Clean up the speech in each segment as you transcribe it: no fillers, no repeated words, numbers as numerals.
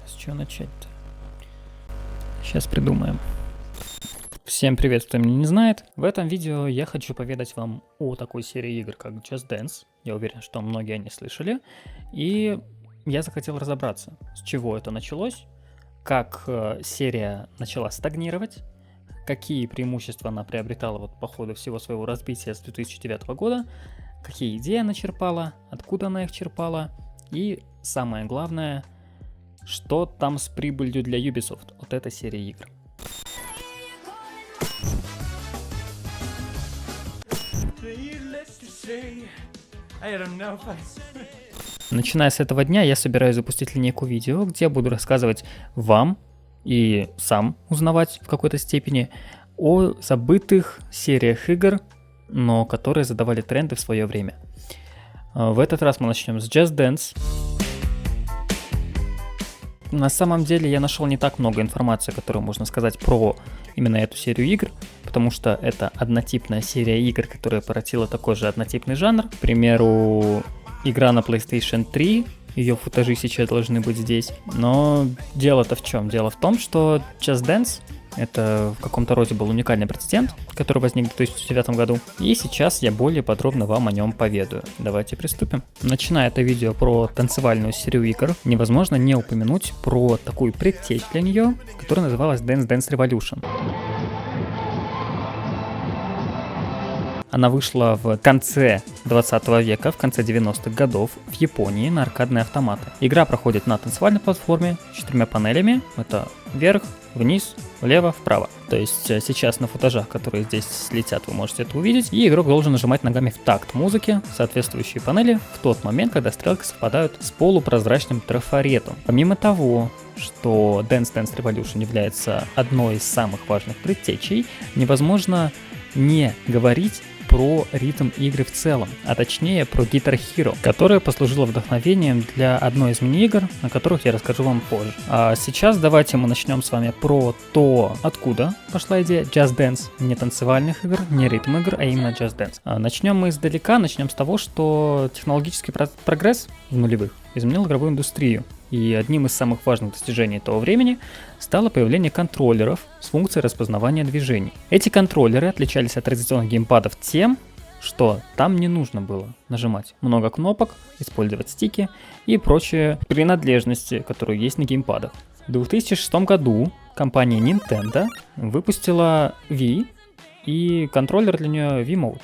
С чего начать-то? Сейчас придумаем. Всем привет, кто меня не знает. В этом видео я хочу поведать вам о такой серии игр, как Just Dance. Я уверен, что многие о ней слышали. И я захотел разобраться, с чего это началось, как серия начала стагнировать, какие преимущества она приобретала вот по ходу всего своего развития с 2009 года, какие идеи она черпала, откуда она их черпала, и самое главное, что там с прибылью для Ubisoft от этой серии игр. Начиная с этого дня я собираюсь запустить линейку видео, где я буду рассказывать вам и сам узнавать в какой-то степени о забытых сериях игр, но которые задавали тренды в свое время. В этот раз мы начнем с Just Dance. На самом деле я нашел не так много информации, которую можно сказать про именно эту серию игр, потому что это однотипная серия игр, которая породила такой же однотипный жанр. К примеру, игра на PlayStation 3, ее футажи сейчас должны быть здесь. Но дело-то в чем? Дело в том, что Just Dance это в каком-то роде был уникальный прецедент, который возник в 2009 году, и сейчас я более подробно вам о нем поведаю. Давайте приступим. Начиная это видео про танцевальную серию игр, невозможно не упомянуть про такую предтечь для нее, которая называлась Dance Dance Revolution. Она вышла в конце 20 века, в конце 90-х годов в Японии на аркадные автоматы. Игра проходит на танцевальной платформе с 4 панелями. Это вверх, вниз, влево, вправо. То есть сейчас на футажах, которые здесь слетят, вы можете это увидеть. И игрок должен нажимать ногами в такт музыки соответствующие панели в тот момент, когда стрелки совпадают с полупрозрачным трафаретом. Помимо того, что Dance Dance Revolution является одной из самых важных предтечей, невозможно не говорить про ритм игры в целом, а точнее про Guitar Hero, которая послужила вдохновением для одной из мини-игр, о которых я расскажу вам позже. А сейчас давайте мы начнем с вами про то, откуда пошла идея Just Dance. Не танцевальных игр, не ритм игр, а именно Just Dance. Начнем мы издалека, начнем с того, что технологический прогресс в нулевых изменил игровую индустрию. И одним из самых важных достижений того времени стало появление контроллеров с функцией распознавания движений. Эти контроллеры отличались от традиционных геймпадов тем, что там не нужно было нажимать много кнопок, использовать стики и прочие принадлежности, которые есть на геймпадах. В 2006 году компания Nintendo выпустила Wii и контроллер для нее Wiimote.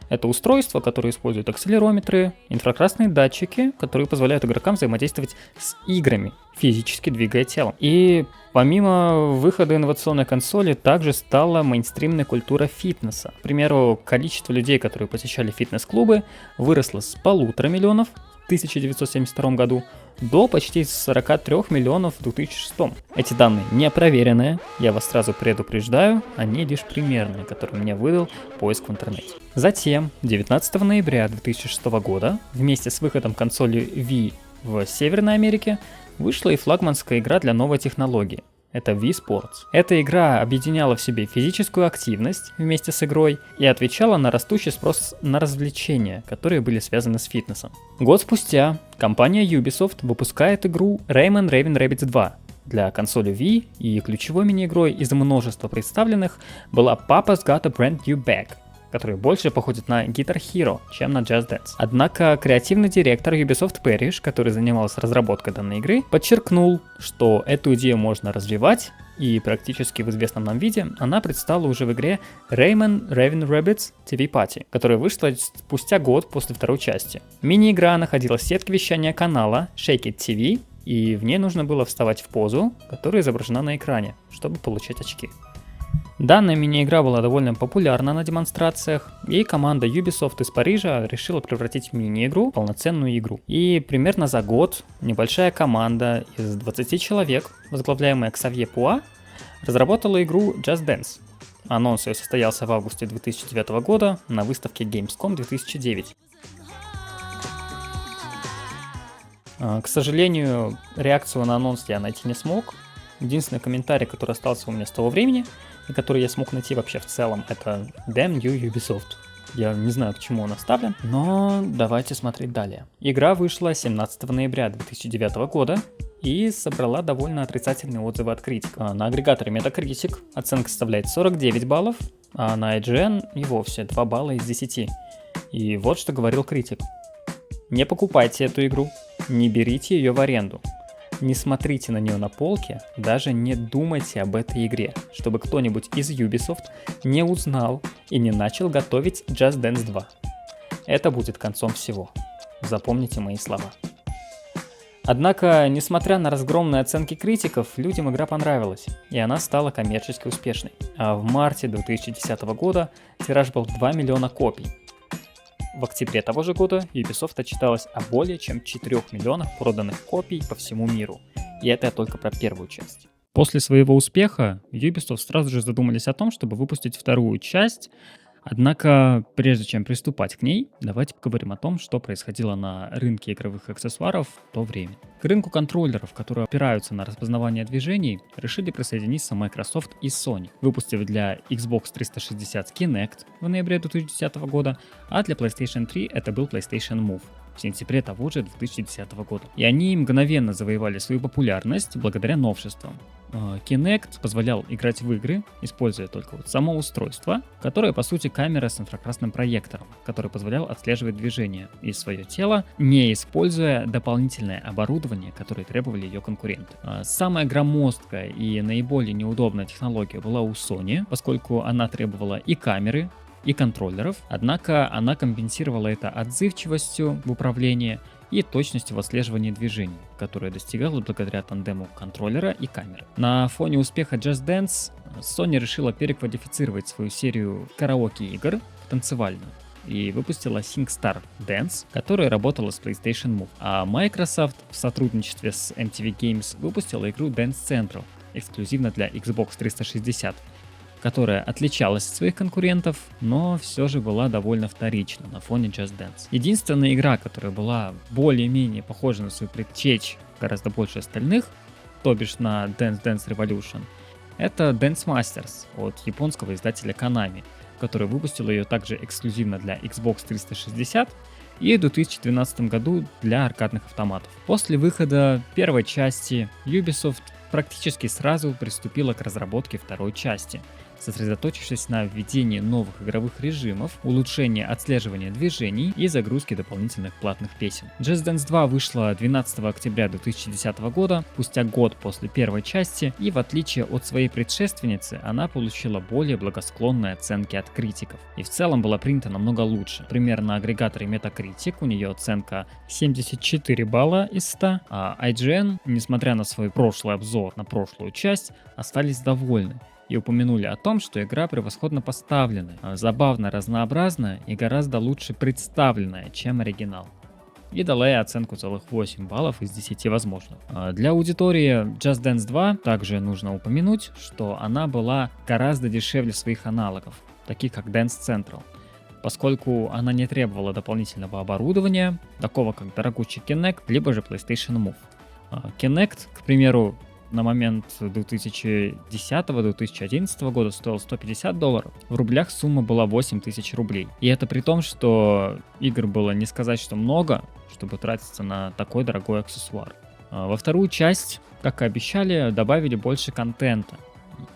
Это устройство, которое использует акселерометры, инфракрасные датчики, которые позволяют игрокам взаимодействовать с играми, физически двигая телом. И помимо выхода инновационной консоли, также стала мейнстримная культура фитнеса. К примеру, количество людей, которые посещали фитнес-клубы, выросло с 1,5 миллиона в 1972 году до почти 43 миллионов в 2006. Эти данные не проверенные, я вас сразу предупреждаю, они лишь примерные, которые мне выдал поиск в интернете. Затем, 19 ноября 2006 года, вместе с выходом консоли Wii в Северной Америке, вышла и флагманская игра для новой технологии. Это Wii Sports. Эта игра объединяла в себе физическую активность вместе с игрой и отвечала на растущий спрос на развлечения, которые были связаны с фитнесом. Год спустя компания Ubisoft выпускает игру Rayman Ravens Rabbids 2 для консоли Wii, и ключевой мини-игрой из множества представленных была Papa's Got a Brand New Bag, который больше походит на Guitar Hero, чем на Just Dance. Однако креативный директор Ubisoft Parrish, который занимался разработкой данной игры, подчеркнул, что эту идею можно развивать, и практически в известном нам виде она предстала уже в игре Rayman Ravens Rabbids TV Party, которая вышла спустя год после второй части. Мини-игра находилась в сетке вещания канала Shake It TV, и в ней нужно было вставать в позу, которая изображена на экране, чтобы получать очки. Данная мини-игра была довольно популярна на демонстрациях, и команда Ubisoft из Парижа решила превратить мини-игру в полноценную игру. И примерно за год небольшая команда из 20 человек, возглавляемая Ксавье Пуа, разработала игру Just Dance. Анонс ее состоялся в августе 2009 года на выставке Gamescom 2009. К сожалению, реакцию на анонс я найти не смог. Единственный комментарий, который остался у меня с того времени, и который я смог найти вообще в целом, это Damn you, Ubisoft. Я не знаю, к чему он оставлен, но давайте смотреть далее. Игра вышла 17 ноября 2009 года и собрала довольно отрицательные отзывы от критиков. На агрегаторе Metacritic оценка составляет 49 баллов, а на IGN и вовсе 2 балла из 10. И вот что говорил критик. Не покупайте эту игру, не берите ее в аренду. Не смотрите на нее на полке, даже не думайте об этой игре, чтобы кто-нибудь из Ubisoft не узнал и не начал готовить Just Dance 2. Это будет концом всего. Запомните мои слова. Однако, несмотря на разгромные оценки критиков, людям игра понравилась, и она стала коммерчески успешной. А в марте 2010 года тираж был 2 миллиона копий. В октябре того же года Ubisoft отчиталась о более чем 4 миллионах проданных копий по всему миру. И это я только про первую часть. После своего успеха Ubisoft сразу же задумались о том, чтобы выпустить вторую часть. Однако, прежде чем приступать к ней, давайте поговорим о том, что происходило на рынке игровых аксессуаров в то время. К рынку контроллеров, которые опираются на распознавание движений, решили присоединиться Microsoft и Sony, выпустив для Xbox 360 Kinect в ноябре 2010 года, а для PlayStation 3 это был PlayStation Move в сентябре того же 2010 года. И они мгновенно завоевали свою популярность благодаря новшествам. Kinect позволял играть в игры, используя только вот само устройство, которое по сути камера с инфракрасным проектором, который позволял отслеживать движение и свое тело, не используя дополнительное оборудование, которое требовали ее конкуренты. Самая громоздкая и наиболее неудобная технология была у Sony, поскольку она требовала и камеры, и контроллеров, однако она компенсировала это отзывчивостью в управлении и точностью в отслеживании движений, которая достигала благодаря тандему контроллера и камеры. На фоне успеха Just Dance Sony решила переквалифицировать свою серию караоке-игр в танцевальную и выпустила SingStar Dance, которая работала с PlayStation Move. А Microsoft в сотрудничестве с MTV Games выпустила игру Dance Central эксклюзивно для Xbox 360, которая отличалась от своих конкурентов, но все же была довольно вторична на фоне Just Dance. Единственная игра, которая была более-менее похожа на свою предтечь гораздо больше остальных, то бишь на Dance Dance Revolution, это Dance Masters от японского издателя Konami, который выпустил ее также эксклюзивно для Xbox 360 и в 2012 году для аркадных автоматов. После выхода первой части Ubisoft практически сразу приступила к разработке второй части, сосредоточившись на введении новых игровых режимов, улучшении отслеживания движений и загрузке дополнительных платных песен. Just Dance 2 вышла 12 октября 2010 года, спустя год после первой части, и в отличие от своей предшественницы, она получила более благосклонные оценки от критиков. И в целом была принята намного лучше. Например, на агрегаторе Metacritic у нее оценка 74 балла из 100, а IGN, несмотря на свой прошлый обзор на прошлую часть, остались довольны и упомянули о том, что игра превосходно поставленная, забавно разнообразная и гораздо лучше представленная, чем оригинал. И дала ей оценку целых 8 баллов из 10 возможных. Для аудитории Just Dance 2 также нужно упомянуть, что она была гораздо дешевле своих аналогов, таких как Dance Central, поскольку она не требовала дополнительного оборудования, такого как дорогущий Kinect, либо же PlayStation Move. Kinect, к примеру, на момент 2010-2011 года стоил $150. В рублях сумма была 8000 рублей. И это при том, что игр было не сказать, что много, чтобы тратиться на такой дорогой аксессуар. Во вторую часть, как и обещали, добавили больше контента.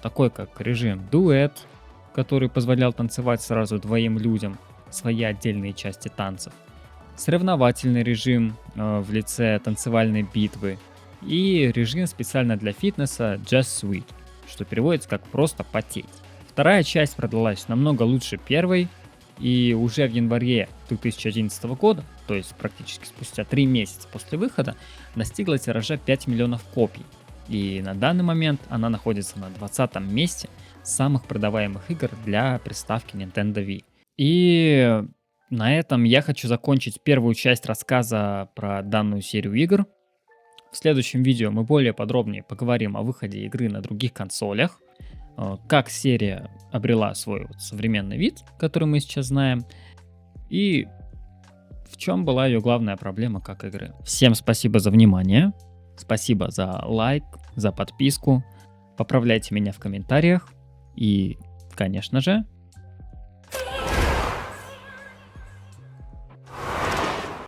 Такой как режим дуэт, который позволял танцевать сразу двоим людям, свои отдельные части танцев. Соревновательный режим в лице танцевальной битвы. И режим специально для фитнеса Just Sweat, что переводится как «просто потеть». Вторая часть продалась намного лучше первой, и уже в январе 2011 года, то есть практически спустя 3 месяца после выхода, достигла тиража 5 миллионов копий. И на данный момент она находится на 20-м месте самых продаваемых игр для приставки Nintendo Wii. И на этом я хочу закончить первую часть рассказа про данную серию игр. В следующем видео мы более подробнее поговорим о выходе игры на других консолях, как серия обрела свой современный вид, который мы сейчас знаем, и в чем была ее главная проблема как игры. Всем спасибо за внимание, спасибо за лайк, за подписку, поправляйте меня в комментариях и, конечно же,